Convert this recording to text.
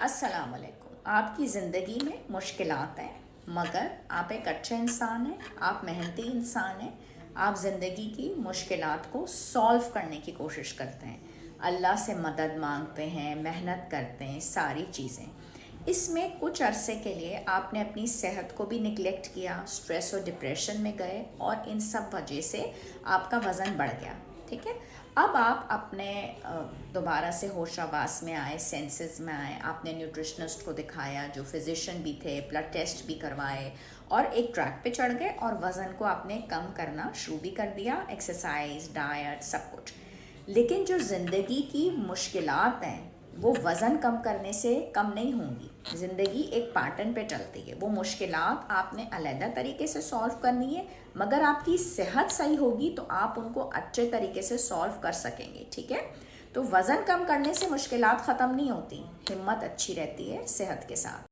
अस्सलाम वालेकुम। आपकी ज़िंदगी में मुश्किलात हैं, मगर आप एक अच्छे इंसान हैं, आप मेहनती इंसान हैं, आप ज़िंदगी की मुश्किलात को सॉल्व करने की कोशिश करते हैं, अल्लाह से मदद मांगते हैं, मेहनत करते हैं, सारी चीज़ें। इसमें कुछ अरसे के लिए आपने अपनी सेहत को भी निगलेक्ट किया, स्ट्रेस और डिप्रेशन में गए और इन सब वजह से आपका वज़न बढ़ गया। ठीक है। अब आप अपने दोबारा से होशाबास में आए, सेंसेस में आए, आपने न्यूट्रिशनिस्ट को दिखाया जो फिजिशियन भी थे, ब्लड टेस्ट भी करवाए और एक ट्रैक पे चढ़ गए और वज़न को आपने कम करना शुरू भी कर दिया, एक्सरसाइज, डाइट, सब कुछ। लेकिन जो ज़िंदगी की मुश्किलात हैं वो वज़न कम करने से कम नहीं होंगी। ज़िंदगी एक पैटर्न पे चलती है, वो मुश्किलात आपने अलहदा तरीके से सॉल्व करनी है, मगर आपकी सेहत सही होगी तो आप उनको अच्छे तरीके से सॉल्व कर सकेंगे। ठीक है। तो वज़न कम करने से मुश्किलात ख़त्म नहीं होती, हिम्मत अच्छी रहती है सेहत के साथ।